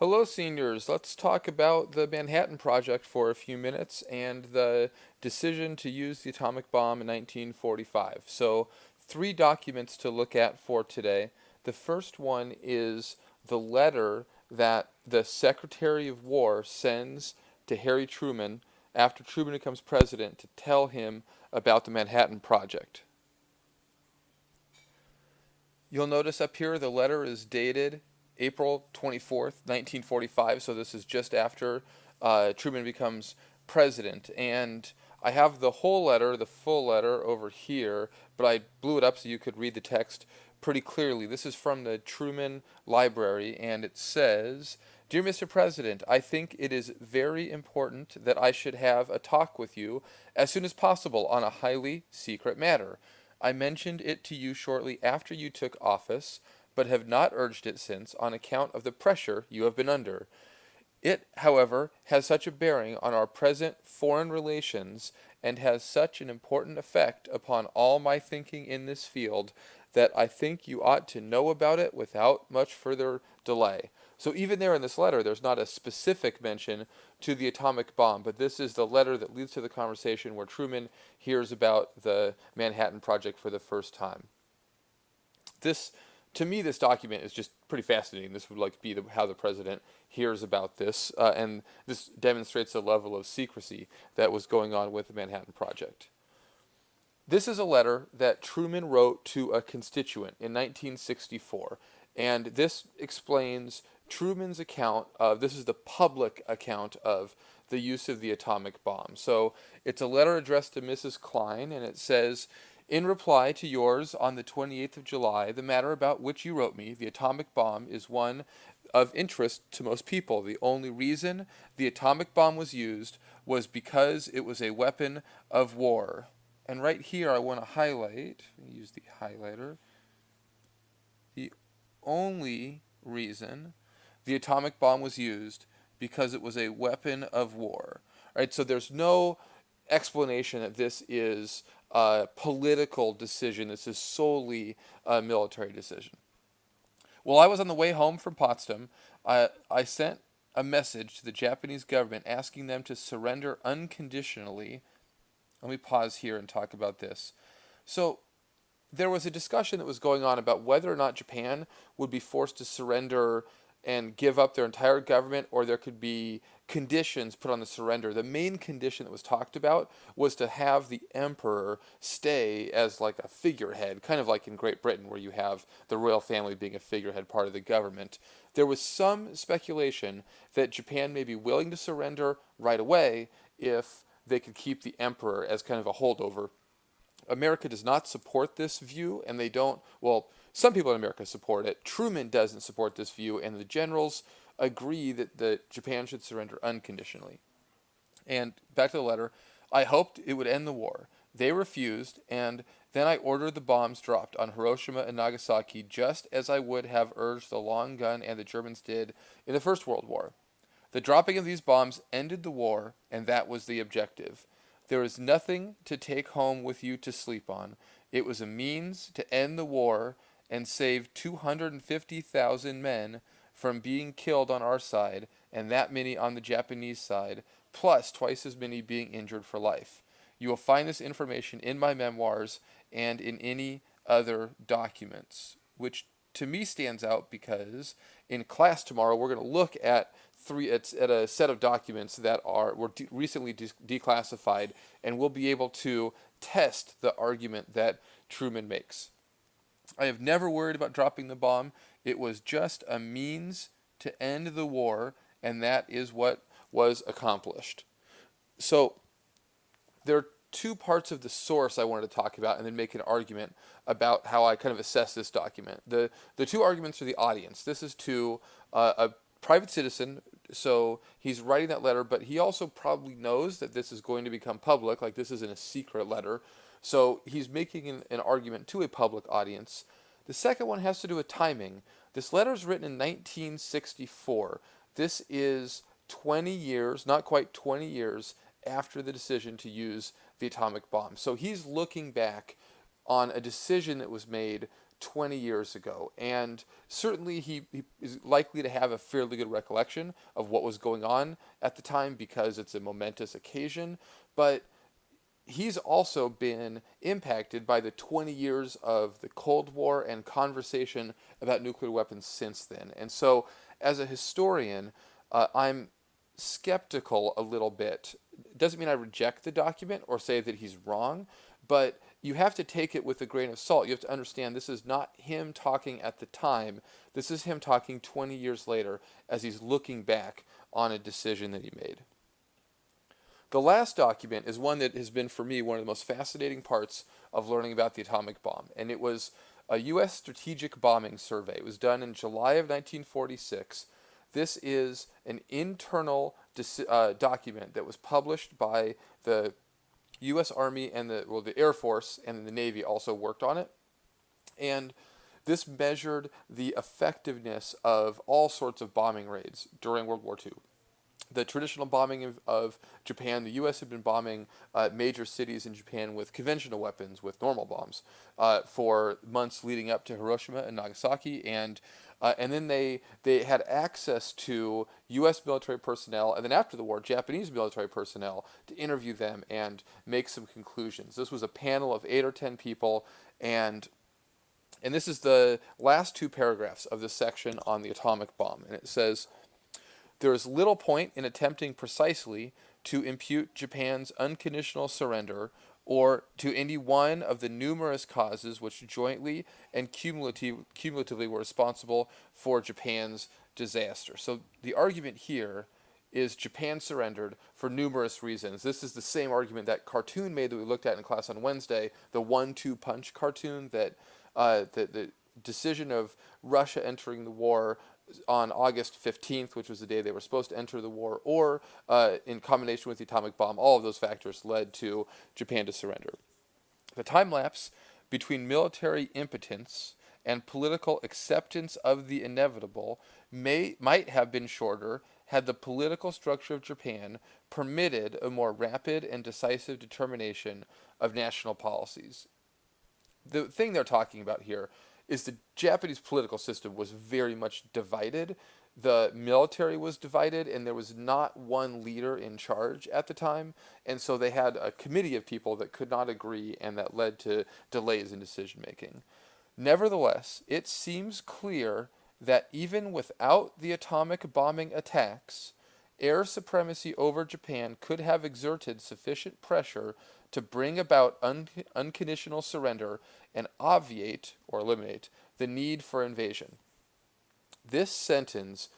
Hello, seniors. Let's talk about the Manhattan Project for a few minutes and the decision to use the atomic bomb in 1945. So, three documents to look at for today. The first one is the letter that the Secretary of War sends to Harry Truman after Truman becomes president to tell him about the Manhattan Project. You'll notice up here the letter is dated April 24th, 1945, so this is just after Truman becomes president. And I have the whole letter, the full letter, over here, but I blew it up so you could read the text pretty clearly. This is from the Truman Library, and it says, "Dear Mr. President, I think it is very important that I should have a talk with you as soon as possible on a highly secret matter. I mentioned it to you shortly after you took office, but have not urged it since on account of the pressure you have been under. It, however, has such a bearing on our present foreign relations and has such an important effect upon all my thinking in this field that I think you ought to know about it without much further delay." So even there in this letter, there's not a specific mention to the atomic bomb, but this is the letter that leads to the conversation where Truman hears about the Manhattan Project for the first time. This, to me, this document is just pretty fascinating. This would like be how the president hears about this, and this demonstrates the level of secrecy that was going on with the Manhattan Project. This is a letter that Truman wrote to a constituent in 1964, and this explains Truman's account of this is the public account of the use of the atomic bomb. So it's a letter addressed to Mrs. Klein, and it says, "In reply to yours on the 28th of July, the matter about which you wrote me, the atomic bomb, is one of interest to most people. The only reason the atomic bomb was used was because it was a weapon of war." And right here, I want to highlight, use the highlighter, the only reason the atomic bomb was used because it was a weapon of war. Right? So there's no explanation that this is a political decision. This is solely a military decision. While I was on the way home from Potsdam, I sent a message to the Japanese government asking them to surrender unconditionally. Let me pause here and talk about this. So, there was a discussion that was going on about whether or not Japan would be forced to surrender and give up their entire government, or there could be conditions put on the surrender. The main condition that was talked about was to have the emperor stay as like a figurehead, kind of like in Great Britain, where you have the royal family being a figurehead part of the government. There was some speculation that Japan may be willing to surrender right away if they could keep the emperor as kind of a holdover. America does not support this view, and they don't, well, some people in America support it. Truman doesn't support this view, and the generals agree that Japan should surrender unconditionally. And back to the letter, "I hoped it would end the war. They refused, and then I ordered the bombs dropped on Hiroshima and Nagasaki just as I would have urged the long gun and the Germans did in the First World War. The dropping of these bombs ended the war, and that was the objective. There is nothing to take home with you to sleep on. It was a means to end the war and save 250,000 men from being killed on our side and that many on the Japanese side, plus twice as many being injured for life. You will find this information in my memoirs and in any other documents," which to me stands out because in class tomorrow we're going to look at at a set of documents that were recently declassified, and we'll be able to test the argument that Truman makes. "I have never worried about dropping the bomb. It was just a means to end the war, and that is what was accomplished." So there are two parts of the source I wanted to talk about and then make an argument about how I kind of assess this document. The two arguments are the audience. This is to a private citizen, so he's writing that letter, but he also probably knows that this is going to become public, like this isn't a secret letter. So he's making an argument to a public audience. The second one has to do with timing. This letter is written in 1964. This is 20 years, not quite 20 years, after the decision to use the atomic bomb. So he's looking back on a decision that was made 20 years ago. And certainly he is likely to have a fairly good recollection of what was going on at the time because it's a momentous occasion. But he's also been impacted by the 20 years of the Cold War and conversation about nuclear weapons since then. And so, as a historian, I'm skeptical a little bit. Doesn't mean I reject the document or say that he's wrong, but you have to take it with a grain of salt. You have to understand this is not him talking at the time. This is him talking 20 years later as he's looking back on a decision that he made. The last document is one that has been, for me, one of the most fascinating parts of learning about the atomic bomb. And it was a U.S. strategic bombing survey. It was done in July of 1946. This is an internal document that was published by the U.S. Army and the Air Force, and the Navy also worked on it. And this measured the effectiveness of all sorts of bombing raids during World War II. The traditional bombing of Japan, the U.S. had been bombing major cities in Japan with conventional weapons, with normal bombs, for months leading up to Hiroshima and Nagasaki, and then they had access to U.S. military personnel, and then after the war, Japanese military personnel to interview them and make some conclusions. This was a panel of 8 or 10 people, and this is the last 2 paragraphs of the section on the atomic bomb, and it says, "There is little point in attempting precisely to impute Japan's unconditional surrender or to any one of the numerous causes which jointly and cumulatively were responsible for Japan's disaster." So the argument here is Japan surrendered for numerous reasons. This is the same argument that cartoon made that we looked at in class on Wednesday, the 1-2 punch cartoon, that the decision of Russia entering the war on August 15th, which was the day they were supposed to enter the war, or in combination with the atomic bomb, all of those factors led to Japan to surrender. The time lapse between military impotence and political acceptance of the inevitable might have been shorter had the political structure of Japan permitted a more rapid and decisive determination of national policies. The thing they're talking about here is the Japanese political system was very much divided. The military was divided, and there was not one leader in charge at the time, and so they had a committee of people that could not agree, and that led to delays in decision making. Nevertheless, it seems clear that even without the atomic bombing attacks, air supremacy over Japan could have exerted sufficient pressure to bring about unconditional surrender and obviate or eliminate the need for invasion. This sentence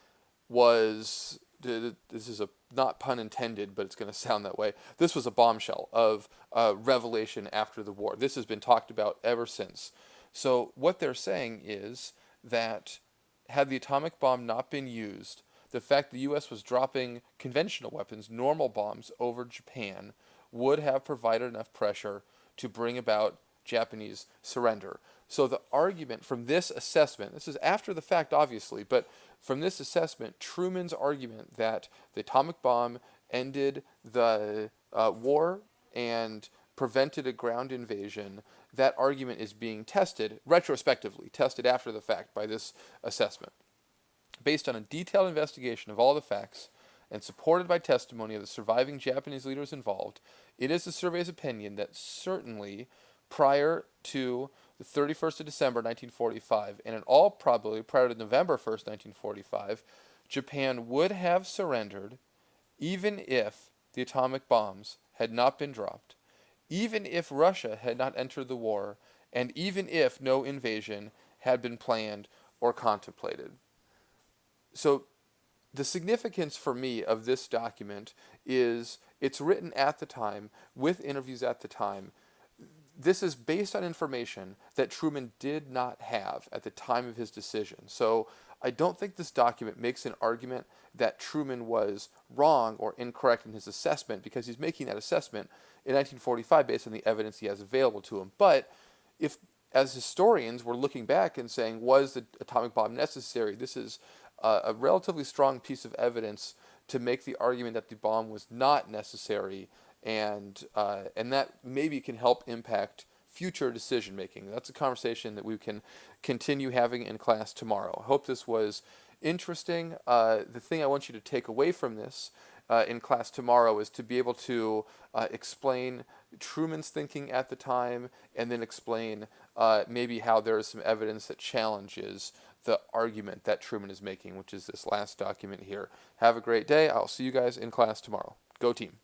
was, this is not pun intended, but it's going to sound that way. This was a bombshell of revelation after the war. This has been talked about ever since. So what they're saying is that had the atomic bomb not been used, the fact the U.S. was dropping conventional weapons, normal bombs, over Japan would have provided enough pressure to bring about Japanese surrender. So the argument from this assessment, this is after the fact obviously, but from this assessment, Truman's argument that the atomic bomb ended the war and prevented a ground invasion, that argument is being tested, retrospectively, tested after the fact by this assessment. Based on a detailed investigation of all the facts and supported by testimony of the surviving Japanese leaders involved, it is the survey's opinion that certainly prior to the 31st of December 1945, and in all probability prior to November 1st, 1945, Japan would have surrendered even if the atomic bombs had not been dropped, even if Russia had not entered the war, and even if no invasion had been planned or contemplated. So the significance for me of this document is it's written at the time, with interviews at the time. This is based on information that Truman did not have at the time of his decision. So I don't think this document makes an argument that Truman was wrong or incorrect in his assessment, because he's making that assessment in 1945 based on the evidence he has available to him. But if, as historians, we're looking back and saying, was the atomic bomb necessary, this is a relatively strong piece of evidence to make the argument that the bomb was not necessary, and that maybe can help impact future decision making. That's a conversation that we can continue having in class tomorrow. I hope this was interesting. The thing I want you to take away from this in class tomorrow is to be able to explain Truman's thinking at the time, and then explain maybe how there is some evidence that challenges the argument that Truman is making, which is this last document here. Have a great day. I'll see you guys in class tomorrow. Go team.